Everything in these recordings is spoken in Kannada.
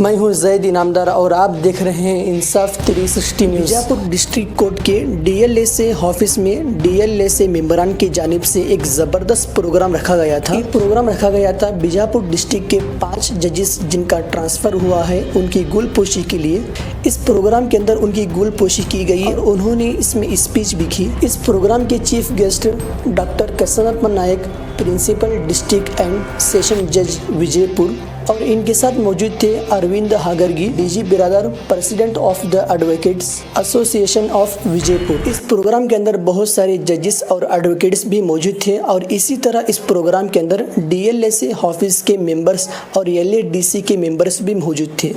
मैं हूं जैद इनामदार और आप देख रहे हैं इंसाफ 360 न्यूज़। बीजापुर डिस्ट्रिक्ट कोर्ट के डीएलएसए ऑफिस में डीएलएसए मेंबरान की जानिब से एक ज़बरदस्त प्रोग्राम रखा गया था। ये प्रोग्राम रखा गया था बीजापुर डिस्ट्रिक्ट के 5 जजेस जिनका ट्रांसफ़र हुआ है उनकी गुलपोशी के लिए। इस प्रोग्राम के अंदर उनकी गुलपोशी की गई और उन्होंने इसमें स्पीच भी की। इस प्रोग्राम के चीफ गेस्ट डॉक्टर कसरत नायक, प्रिंसिपल डिस्ट्रिक्ट एंड सेशन जज विजयपुर, और इनके साथ मौजूद थे अरविंद हागरगी, डीजी बिरादर, president of the advocates association of Vijaypur. इस प्रोग्राम के अंदर बहुत सारे जजेस और एडवोकेट्स भी मौजूद थे और इसी तरह इस प्रोग्राम के अंदर डीएलएसए ऑफिस के मेंबर्स और एलएडीसी के मेंबर्स भी मौजूद थे।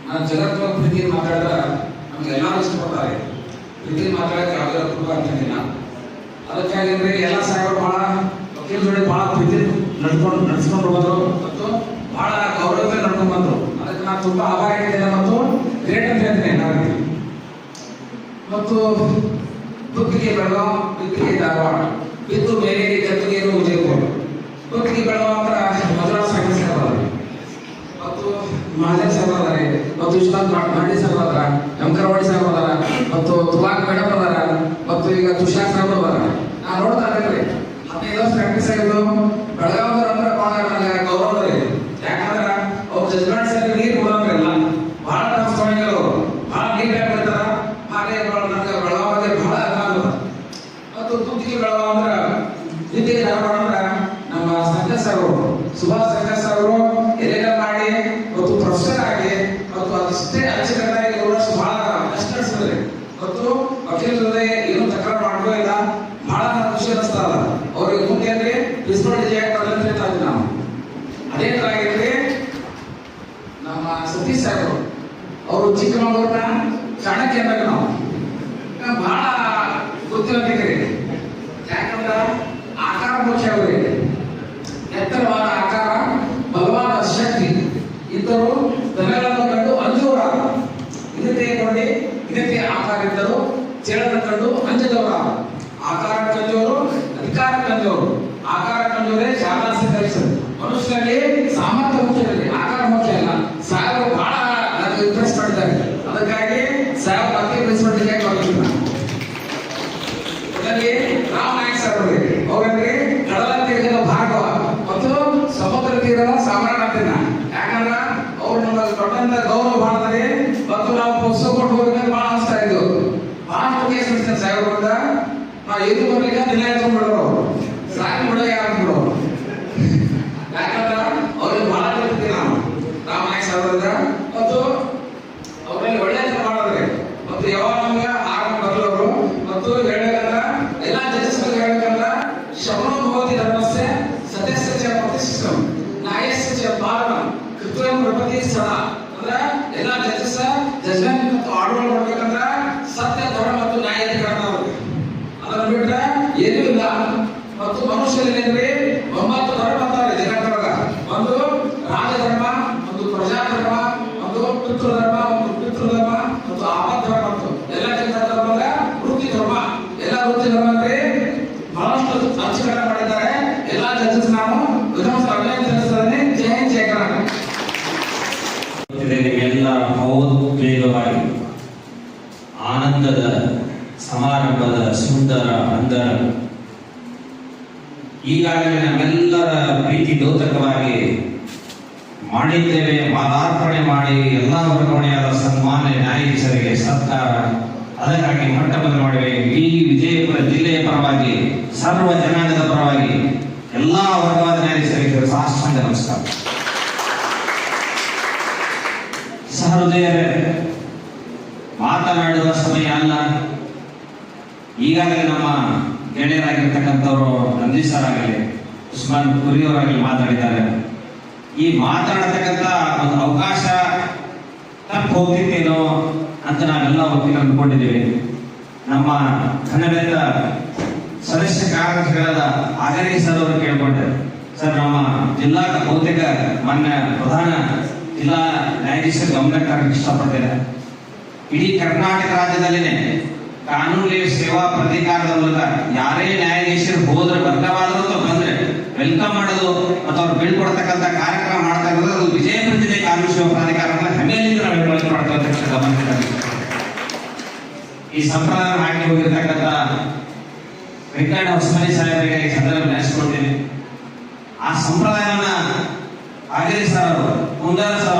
ನಾನು ಜಗತ್ತು ಪ್ರೀತಿಯನ್ನು ಮಾತಾಡಿದ್ರೆ ನಮ್ಗೆ ಎಲ್ಲರೂ ಇಷ್ಟಪಡ್ತಾರೆ. ಪ್ರೀತಿಯನ್ನು ಮಾತಾಡೋಕ್ಕೆ ಯಾವುದೇ ಅಪರೂಪ ಅಂತಿಲ್ಲ. ಅದಕ್ಕಾಗಿ ಅಂದರೆ ಎಲ್ಲ ಸಾಹೇಬರು ಭಾಳ ವಕೀಲ ಜೋಡಿ ಭಾಳ ಪ್ರೀತಿ ನಡೆಸ್ಕೊಂಡು ಬಂದರು ಮತ್ತು ಭಾಳ ಗೌರವದಿಂದ ನಡ್ಕೊಂಡು ಬಂದರು. ಅದಕ್ಕೆ ನಾನು ತುಂಬ ಆಭಾರಿಯಾಗಿದ್ದೇನೆ ಮತ್ತು ಗ್ರೇಟ್ ಅಂತ ಹೇಳ್ತೇನೆ ನಾವಿದ್ದೀವಿ. ಮತ್ತು ಬುದ್ಧಿಗೆ ಬೆಳಗಾವ್, ಬಿದ್ದಿಗೆ ಧಾರವಾಡ, ಬಿದ್ದು ಮೇಲೆ ಗದ್ದಿಗೆರು ವಿಜಯಪುರ, ಬುದ್ಧಿಗೆ ಬೆಳಗಾವ್ ಅಂದ್ರೆ ಮದ್ರಾಸ್ ಸಂಘ ಮತ್ತು ಮಹಾದೇವ್ ಸಾಹೇಬ್ ಅದಾರೆ, ಮತ್ತು ವಿಶ್ವನಾಥ್ ಮಾಡಿ ಸಾಹೇಬ್ ಅದಾರ, ಯಮಕರವಾಡಿ ಸಾಹೇಬ್ ಅದಾರ, ಮತ್ತು ತುಲಾಕ್ ಮೇಡಮ್ ಅದಾರ, ಮತ್ತು ಈಗ ತುಷಾರ್ ಸಾಹೇಬ್ ಅದಾರ. ನಾ ನೋಡ್ತಾ ಇದ್ದೇನೆ 15 ವರ್ಷ ಪ್ರಾಕ್ಟೀಸ್ ಆಗಿದ್ದು ಬೆಳಗಾವಿದವ್ರು ಅಂದ್ರೆ ಭಾಳ ನನಗೆ ಗೌರವ ರೀ. ಯಾಕಂದ್ರೆ ಅವ್ರ ಜಜ್ಮೆಂಟ್ಸ್ ಅಲ್ಲಿ ನೀರು ಕೊಡೋದ್ರಲ್ಲ ಭಾಳ ಟಫ್ ಸ್ವಾಮಿಗಳು ಭಾಳ ನೀಟಾಗಿ ಬರ್ತಾರ. ಹಾಗೆ ನನಗೆ ಬೆಳಗಾವಿಗೆ ಭಾಳ ಅನುಭವ. ಮತ್ತು ತುತ್ತಿಗೆ ಬೆಳಗಾವ ಅಂದ್ರೆ ನಿತ್ಯ ಧಾರವಾಡ ಅಂದ್ರೆ ನಮ್ಮ ಸಂಜಯ್ ಸರ್ ಸುಭಾಷ್ ಸಂಜಯ್ ಸರ್ ಎಲೆಗ ಮಾಡಿ ಮತ್ತು ಪ್ರೊಫೆಸರ್ ಆಗಿ ಮತ್ತು ಅದಷ್ಟೇ ಅಚ್ಚುಕಟ್ಟಾಗಿ 7 ವರ್ಷ ಬಹಳ ಕಷ್ಟ ನಡೆಸಿದ್ರೆ ಮತ್ತು ವಕೀಲರೇ ಏನು ತಕರಾರು ಮಾಡ್ಕೋ ಇಲ್ಲ. ಬಹಳ ಖುಷಿ ಅನಿಸ್ತದ ಅವ್ರಿಗೆ. ಮುಂದೆ ಅಂದ್ರೆ ಪ್ರಿನ್ಸಿಪಲ್ ಡಿಜೆಕ್ಟ್ ಅಂತ ನಾವು ಅದೇ ತರ ಆಗಿದ್ರೆ ನಮ್ಮ ಸತೀಶ್ ಸಾಹೇಬ್ ಅವರು ಚಿಕ್ಕಮಗಳೂರಿನ ಚಾಣಕ್ಯ ಅಂದಾಗ ನಾವು ಬಹಳ ಗೊತ್ತಿರೋದಿದ್ರಿ. ಯಾಕಂದ್ರೆ ಆಕಾರ ಮುಖ್ಯ ಅವರಿಗೆ. ಎತ್ತರವಾದ ಆಕಾರ, ಬಲವಾದ ಶಕ್ತಿ, ಇದ್ದರು ದನಗಳನ್ನು ಕಂಡು ಅಂಜುವರ, ಇದಕ್ಕೆ ಕೊಂಡಿ ಇದಕ್ಕೆ ಆಕಾರ ಇದ್ದರು ಚೇಳದ ಕಂಡು ಅಂಜದವರ. ಆಕಾರ ಕಂಜೋರು, ಅಧಿಕಾರ ಕಂಜೋರು. ಆಕಾರ ಕಂಜೋರೆ ಶಾಲಾಸಿ ಕಲಿಸರು. ಮನುಷ್ಯರಲ್ಲಿ ಸಾಮರ್ಥ್ಯ ಮುಖ್ಯ ಇರಲಿ, ಆಕಾರ ಮುಖ್ಯ ಅಲ್ಲ. ಸಾಹೇಬರು ಬಹಳ ನನಗೆ ಇಂಪ್ರೆಸ್ ಮಾಡಿದ್ದಾರೆ. ಅದಕ್ಕಾಗಿ ಸಾಹೇಬ್ ಮತ್ತೆ ಪ್ರಿನ್ಸಿಪಲ್ ಡಿಜೆಕ್ಟ್ ಆಗಿದ್ರು. ಅದರಲ್ಲಿ ರಾಮನಾಯಕ್ ಸರ್ ಅವರಿಗೆ ಕಡಲ ತೀರದ ಭಾಗವ ಮತ್ತು ಸಮುದ್ರ ತೀರದ ಸಾಮ್ರಾಜ್ಯನ. ಯಾಕಂದ್ರೆ ಅವ್ರು ನಮಗೆ ದೊಡ್ಡಂತ ಗೌರವ ಮಾಡ್ತಾರೆ. ಮತ್ತು ನಾವು ಪುಸ್ತಕ ಕೊಟ್ಟು ಹೋಗ್ಬೇಕು ಬಹಳ ಅನಿಸ್ತಾ ಇದ್ದು. ಬಹಳ ಕೇಸ್ ಅನಿಸ್ತೇನೆ ಸಾಹೇಬ್ರಿಂದ. ನಾವು ಎದು ಬರ್ಲಿಕ್ಕೆ ದಿನ ಎತ್ಕೊಂಡ್ಬಿಡೋರು, ಸಾಕು ಬಿಡೋ ಯಾರು ಬಿಡೋರು. ಯಾಕಂದ್ರೆ ಅವ್ರಿಗೆ ಬಹಳ ಕಲಿತೀವಿ ನಾವು ರಾಮನಾಯಕ್ ಸರ್. ಮತ್ತು ಅವರಲ್ಲಿ ಒಳ್ಳೆ ಮಾಡಿದ್ರೆ ಮತ್ತು ಯಾವಾಗ ನಮ್ಗೆ ಆರಂಭ ಬರಲವರು. ಮತ್ತು ಹೇಳ್ಬೇಕಂದ್ರ ಎಲ್ಲಾ ಜಡ್ಜಸ್ ಹೇಳ್ಬೇಕಂದ್ರ ಶ್ರವಣ ಭವತಿ ಧರ್ಮಸ್ಯ ಸತ್ಯಸ್ಯ ಚ ಪ್ರತಿಷ್ಠಿತಂ ನ್ಯಾಯಸ್ಯ ಚ ಪಾಲನಂ ಕೃತ್ಯಂ ಪ್ರಪತಿ ಸದಾ. ಅಂದ್ರ ಎಲ್ಲಾ ಜಡ್ಜಸ್ ಜಜ್ಮೆಂಟ್ ಮತ್ತು ಆರ್ಡರ್ ಮಾಡ್ಬೇಕಂದ್ರ ಸತ್ಯ, ಧರ್ಮ ಮತ್ತು ನ್ಯಾಯತೆ ಕಾರಣವ್ರಿಗೆ. ಅದನ್ನ ಬಿಟ್ರೆ ಏನೂ ಇಲ್ಲ. ಮತ್ತು ಮನುಷ್ಯರಲ್ಲಿ 9 ಧರ್ಮ ಅಂತಾರೆ ಜಗತ್ತೊಳಗ. ಒಂದು ರಾಜಧರ್ಮ, ಒಂದು ಪ್ರಜಾಧರ್ಮ, ಒಂದು ಪಿತೃಧರ್ಮ, ಒಂದು ಪಿತೃಧರ್ಮ, ಮತ್ತು ಆಪದ್ಧರ್ಮ. ಮತ್ತು ಎಲ್ಲ ಧರ್ಮದ ವೃತ್ತಿ ಧರ್ಮ. ಎಲ್ಲ ವೃತ್ತಿ ಧರ್ಮ ಅಂದ್ರೆ ಬಹಳಷ್ಟು ಅಚ್ಚುಕಟ್ಟ ಮಾಡಿದ್ದಾರೆ ಎಲ್ಲಾ ಜಡ್ಜಸ್. ನಾನು ವಿಧಾನಸಭಾ ಅಭಿನಂದಿಸುತ್ತೇನೆ. ಜೈ ಹಿಂದ್, ಜೈ ಕರ್ನಾಟಕ. ನಿಮ್ಮೆಲ್ಲ ಭಾವೋದ್ವೇಗವಾಗಿ ಆನಂದದ ಸಮಾರಂಭದ ಸುಂದರ ಅಂದರ ಈಗಾಗಲೇ ನಮ್ಮೆಲ್ಲರ ಪ್ರೀತಿ ದ್ಯೋತಕವಾಗಿ ಮಾಡಿದ್ದೇವೆ. ಮಾಲಾರ್ಪಣೆ ಮಾಡಿ ಎಲ್ಲ ವರ್ಗಾವಣೆಯಾದ ಸನ್ಮಾನ್ಯ ನ್ಯಾಯಾಧೀಶರಿಗೆ ಸತ್ಕಾರ, ಅದಕ್ಕಾಗಿ ಮಟ್ಟ ಬದಲು ಮಾಡಿವೆ. ಈ ವಿಜಯಪುರ ಜಿಲ್ಲೆಯ ಪರವಾಗಿ, ಸರ್ವ ಜನಾಂಗದ ಪರವಾಗಿ ಎಲ್ಲ ವರ್ಗವಾದ ನ್ಯಾಯಾಧೀಶರಿಗೆ ಸಾಷ್ಟಾಂಗ ನಮಸ್ಕಾರ. ಸಹೃದಯರೇ, ಮಾತನಾಡುವ ಸಮಯ ಅಲ್ಲ. ಈಗಾಗಲೇ ನಮ್ಮ ಗೆಳೆಯರಾಗಿರ್ತಕ್ಕಂಥವರು ನಂದೀಶ್ ಸರ್ ಆಗಲಿ, ಉಸ್ಮಾನ್ ಕುರಿಯವರಾಗಲಿ ಮಾತಾಡಿದ್ದಾರೆ. ಈ ಮಾತಾಡತಕ್ಕಂಥ ಒಂದು ಅವಕಾಶ ತಪ್ಪು ಹೋಗ್ತಿತ್ತೇನೋ ಅಂತ ನಾವೆಲ್ಲ ಒಪ್ಪಿಗೆ ಅಂದ್ಕೊಂಡಿದ್ದೀವಿ. ನಮ್ಮ ಕನ್ನಡದ ಸದಸ್ಯ ಕಾರ್ಯದರ್ಶಿಗಳಾದ ಆಗರಿ ಸರ್ ಅವರು ಕೇಳ್ಕೊಂಡ್ರೆ, ಸರ್ ನಮ್ಮ ಜಿಲ್ಲಾ ಬಹುತೇಕ ಮಾನ್ಯ ಪ್ರಧಾನ ಜಿಲ್ಲಾ ನ್ಯಾಯಾಧೀಶರ ಗಮನಕ್ಕೆ ತರಕ್ಕೆ ಇಷ್ಟಪಡ್ತೇನೆ. ಇಡೀ ಕರ್ನಾಟಕ ರಾಜ್ಯದಲ್ಲಿನೇ ಕಾನೂನು ಸೇವಾ ಪ್ರಾಧಿಕಾರದ ಮೂಲಕ ಯಾರೇ ನ್ಯಾಯಾಧೀಶರು ಹೋದ್ರೆ ವರ್ಗವಾದರೂ ಅಥವಾ ಬಂದ್ರೆ ವೆಲ್ಕಮ್ ಮಾಡೋದು ಮತ್ತು ಅವ್ರು ಬೀಳ್ಕೊಡ್ತಕ್ಕಂಥ ಕಾರ್ಯಕ್ರಮ ಮಾಡ್ತಾ ಇರೋದು ಅದು ವಿಜಯಪುರ ಜಿಲ್ಲೆ ಕಾನೂನು ಸೇವಾ ಪ್ರಾಧಿಕಾರದ ಹೆಮ್ಮೆಯಿಂದ ನಾವು ಹೇಳ್ಕೊಳ್ತಾ ಮಾಡ್ತಾ ಇರ್ತಕ್ಕಂಥ ಗಮನ. ಈ ಸಂಪ್ರದಾಯ ಹಾಕಿ ಹೋಗಿರ್ತಕ್ಕಂಥ ವೆಂಕಟ ಉಸ್ಮಾನಿ ಸಾಹೇಬರಿಗೆ ಈ ಸಂದರ್ಭ ನೆನೆಸ್ಕೊಳ್ತೀನಿ. ಆ ಸಂಪ್ರದಾಯವನ್ನ ಆಗಲಿ ಸರ್ ಅವರು, ಕುಂದಾರ ಸರ್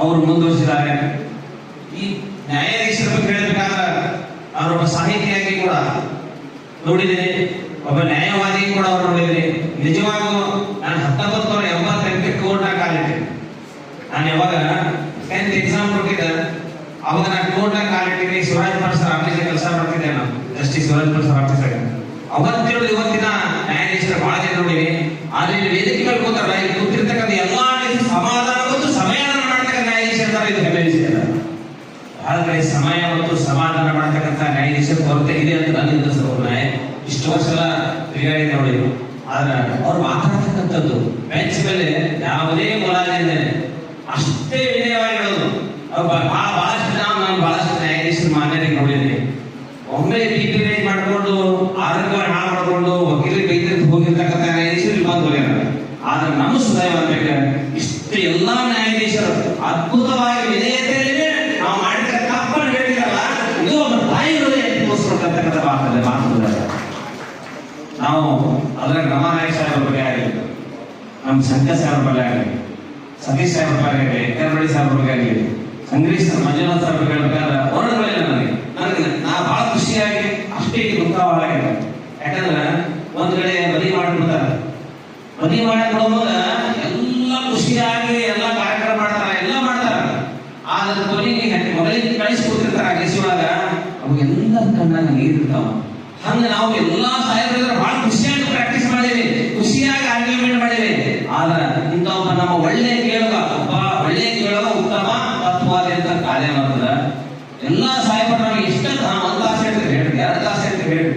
ಅವರು ಮುಂದುವರಿಸಿದ್ದಾರೆ. ಈ ನ್ಯಾಯಾಧೀಶರ ಬಗ್ಗೆ ಹೇಳಬೇಕಾದ್ರೆ ಅವರೊಬ್ಬ ಸಾಹಿತಿಯಾಗಿ ಕೂಡ ನೋಡಿದ್ದೀನಿ, ಒಬ್ಬ ನ್ಯಾಯವಾದಿ ಕೂಡ ಅವರು ನೋಡಿದ್ದೀನಿ. ನಿಜವಾಗೂ ನಾನು 1988 ಕೋರ್ಟ್ನ ಕಾಲಿಟ್ಟೆ. ನಾನು ಯಾವಾಗ 10th ಎಕ್ಸಾಮ್ ಕೊಟ್ಟಿದ್ದೆ ಅವಾಗ ನಾನು ಕೋರ್ಟ್ನ ಕಾಲಿಟ್ಟಿನಿ. ಶಿವರಾಜ್ ಭಟ್ ಸರ್ ಆಫೀಸ್ ಕೆಲಸ ಮಾಡ್ತಿದ್ದೆ, ನಾನು justice Shivraj Bhat sir office ಆಗ. ಅವತ್ತೇಳು ಇವತ್ತಿನ ನ್ಯಾಯಾಧೀಶರು ಬಹಳ ಜನ ನೋಡಿವಿ. ಆದ್ರೆ ಇಲ್ಲಿ ವೇದಿಕೆ ಮೇಲೆ ಕೂತಾರ, ಇಲ್ಲಿ ಕೂತಿರ್ತಕ್ಕಂಥ ಎಲ್ಲಾ ಸಮಾಧಾನ ಮತ್ತು ಸಮಾಧಾನ ಮಾಡ್ತಕ್ಕಂಥ ನ್ಯಾಯಾಧೀಶರು ಇದು ಹೆಮ್ಮೆ ವಿಷಯ. ಆದ್ರೆ ಸಮಯ ಮತ್ತು ಸಮಾಧಾನ ಮಾಡತಕ್ಕಂಥ ನ್ಯಾಯಾಧೀಶರ ಕೊರತೆ ಇದೆ ಅಂತ ನನ್ನ ನ್ಯಾಯ ಇಷ್ಟು ವರ್ಷ ತಿರುಗಾಡಿ ನೋಡಿ. ಆದ್ರೆ ಅವ್ರು ಮಾತಾಡ್ತಕ್ಕಂಥದ್ದು ಬೆಂಚ್ ಮೇಲೆ ಯಾವುದೇ ಮುಲಾಜಿಂದ ಅಷ್ಟೇ ವಿನಯವಾಗಿ ಹೇಳೋದು. ಬಹಳಷ್ಟು ನಾನು ಬಹಳಷ್ಟು ನ್ಯಾಯಾಧೀಶರು ಮಾನ್ಯರಿಗೆ ನೋಡಿದ್ದೀನಿ. ಒಮ್ಮೆ ಬಿ.ಪಿ ರೇಂಜ್ ಮಾಡ್ಕೊಂಡು ಆರೋಗ್ಯ ಹಾಳು ಮಾಡ್ಕೊಂಡು ವಕೀಲರಿಗೆ ಬೈದಿದ್ದು ಹೋಗಿರ್ತಕ್ಕಂಥ ನ್ಯಾಯಾಧೀಶರು ಇಲ್ಲಿ ಬಂದು ಹೋಗ್ಯಾರ. ಆದ್ರೆ ನಮ್ಮ ಸುಧಾಯ ಇಷ್ಟು ಎಲ್ಲಾ ನ್ಯಾಯಾಧೀಶ ನ್ಯಾಯಾಧೀಶರು ಅದ್ಭುತವಾಗಿ ವಿಧೇಯತೆಯಲ್ಲಿ ನಾವು ಮಾಡಿದ ತಪ್ಪನ್ನು ಹೇಳಿರಲ್ಲ, ಇದು ಒಂದು ತಾಯಿ ಹೃದಯ ತೋರಿಸ್ಕೊಳ್ತಕ್ಕಂಥ ಮಾತುಗಳು. ನಾವು ಅದ್ರಾಗ ರಮಾನಾಯಕ್ ಸಾಹೇಬ್ರ ಬಗ್ಗೆ ಆಗಲಿ, ನಮ್ಮ ಶಂಕರ್ ಸಾಹೇಬ್ರ ಬಗ್ಗೆ ಆಗಲಿ, ಸತೀಶ್ ಸಾಹೇಬ್ರ ಬಗ್ಗೆ ಆಗಲಿ, ಕರ್ಮಡಿ ಸಾಹೇಬ್ರ ಬಗ್ಗೆ ಆಗಲಿ, ಸಂಗ್ರೀಶ್ ಮಂಜುನಾಥ್ ಸಾಹೇಬ್ರ ಹೇಳ್ಬೇಕಾದ್ರೆ ವರ್ಣಗಳಿಲ್ಲ ನನಗೆ ನಾ ಬಹಳ ಖುಷಿಯಾಗಿ ಅಷ್ಟೇ ದುಃಖವಾಗಿದೆ. ಯಾಕಂದ್ರೆ ಒಂದ್ ಕಡೆ ಬಲಿ ಮಾಡಿಬಿಡ್ತಾರೆ, ಬಲಿ ಮಾಡಿಬಿಡೋವಾಗ ಎಲ್ಲ ಖುಷಿಯಾಗಿ ಎಲ್ಲ ಕಾರ್ಯಕ್ರಮ ಮಾಡ್ತಾರೆ, ಎಲ್ಲ ಮಾಡ್ತಾರ. ಆದ್ರೆ ಕೊನೆಗೆ ಮೊದಲಿಗೆ ಕಳಿಸ್ಕೊಟ್ಟಿರ್ತಾರ ಅಗಿಸುವಾಗ ಅವಾಗೆಲ್ಲ ಕಣ್ಣಾಗ ನೀರಿರ್ತಾವ. ಹಂಗ ನಾವು ಎಲ್ಲಾ ಸಾಹೇಬ್ರ ಬಹಳ ಖುಷಿಯಾಗಿ ಪ್ರಾಕ್ಟೀಸ್ ಮಾಡೀವಿ, ಖುಷಿಯಾಗಿ ಆರ್ಗ್ಯುಮೆಂಟ್ ಮಾಡೀವಿ. ಆದ್ರ ಇಂಥ ಒಬ್ಬ ನಮ್ಮ ಒಳ್ಳೆ ಕೇಳುಗ, ಒಬ್ಬ ಒಳ್ಳೆ ಕೇಳುಗ ಉತ್ತಮ ತತ್ವಾದ ಕಾರ್ಯ ಮಾಡ್ತದ. ಎಲ್ಲಾ ಸಾಹೇಬರು ನಮಗೆ ಇಷ್ಟ ಒಂದ್ ತಾಸು ಹೇಳ್ತೀವಿ ಹೇಳ್ರಿ, 2 ತಾಸು ಹೇಳ್ತೀವಿ ಹೇಳ್ರಿ,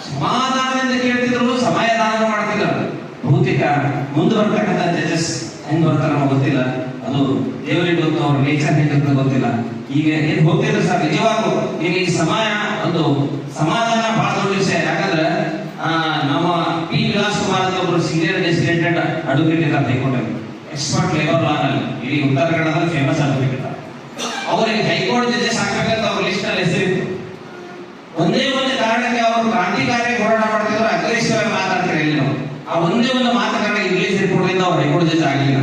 ಸಮಾಧಾನದಿಂದ ಕೇಳ್ತಿದ್ರು, ಸಮಯದಾನ ಮಾಡ್ತಿದ್ರು. ಭೌತಿಕ ಮುಂದೆ ಬರ್ತಕ್ಕಂಥ ಜಡ್ಜಸ್ ಹೆಂಗ್ ಬರ್ತಾರ ನಮಗೆ ಗೊತ್ತಿಲ್ಲ, ಅದು ದೇವರಿಗೆ ಗೊತ್ತು, ಅವ್ರ ನೇಚರ್ ಹೇಗಿರ್ತದೆ ಗೊತ್ತಿಲ್ಲ. ಈಗ ಏನ್ ಹೋಗ್ತಿದ್ರು ಸರ್, ನಿಜವಾಗೂ ನಿಮಗೆ ಈ ಸಮಯ ಒಂದು ಸಮಾಧಾನ ಬಹಳ ದೊಡ್ಡ ವಿಷಯ. ಯಾಕಂದ್ರೆ ನಮ್ಮ ಪಿ ವಿಲಾಸ್ ಕುಮಾರ್ ಅಂತ ಒಬ್ಬರು ಸೀನಿಯರ್ ಡೆಸಿಗ್ನೇಟೆಡ್ ಅಡ್ವೊಕೇಟ್ ಇದ್ದಾರೆ ಹೈಕೋರ್ಟ್, ಎಕ್ಸ್ಪರ್ಟ್ ಲೇಬರ್ ಲಾ ನಲ್ಲಿ ಇಡೀ ಉತ್ತರ ಕನ್ನಡದಲ್ಲಿ ಫೇಮಸ್ ಅಡ್ವೊಕೇಟ್. ಅವರಿಗೆ ಹೈಕೋರ್ಟ್ ಜಡ್ಜಸ್ ಹಾಕಬೇಕಂತ ಅವ್ರ ಲಿಸ್ಟ್ ನಲ್ಲಿ ಹೆಸರಿತ್ತು. ಒಂದೇ ಒಂದು ಕಾರಣಕ್ಕೆ ಅವರು ಕ್ರಾಂತಿಕಾರಿ ಹೋರಾಟ ಮಾಡ್ತಿದ್ರು, ಅಗ್ರೆಸಿವ್ ಮಾತಾಡ್ತಾರೆ. ನಾವು ಆ ಒಂದೇ ಒಂದು ಮಾತುಗಳನ್ನ ಇಂಗ್ಲಿಷ್ ರಿಪೋರ್ಟ್ ಅವ್ರು ಹೈಕೋರ್ಟ್ ಜಡ್ಜ್ ಆಗಲಿಲ್ಲ.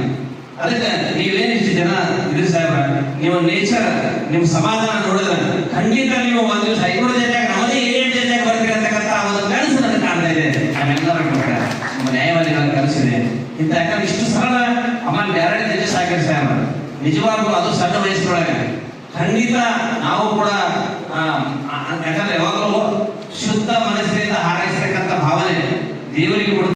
ಅದಕ್ಕೆ ನೀವೇನ್ ಇಷ್ಟು ಜನ ಇದ್ರಿ ಸಾಹೇಬ್ರ, ನಿಮ್ಮ ನೇಚರ್ ನಿಮ್ ಸಮಾಧಾನ ನೋಡಿದ್ರೆ ಖಂಡಿತ ನೀವು ಒಂದ್ ದಿವಸ ಹೈಕೋರ್ಟ್ ಜಡ್ಜಾಗ ನಮ್ಮದೇ ಏನ್ ಜಡ್ಜಾಗ ಬರ್ತೀರಿ ಅಂತಕ್ಕಂಥ ಒಂದು ಕನಸು ನನಗೆ ಕಾಣ್ತಾ ಇದೆ. ನಾವೆಲ್ಲರ ನಮ್ಮ ನ್ಯಾಯವಾದಿಗಳ ಕನಸಿದೆ ಇಂತ. ಯಾಕಂದ್ರೆ ಇಷ್ಟು ಸರಳ ಆಮೇಲೆ ಡೈರೆಕ್ಟ್ ಜಡ್ಜಸ್ ಆಗಿರಿ ಸಾಹೇಬ್ರ, ನಿಜವಾಗ್ಲೂ ಅದು ಸಣ್ಣ ವಯಸ್ಸೊಳಗೆ ಖಂಡಿತ ನಾವು ಕೂಡ ಯಾಕಂದ್ರೆ ಯಾವಾಗಲೂ ಶುದ್ಧ ಮನಸ್ಸಿನಿಂದ ಹಾರೈಸತಕ್ಕಂಥ ಭಾವನೆ ದೇವರಿಗೆ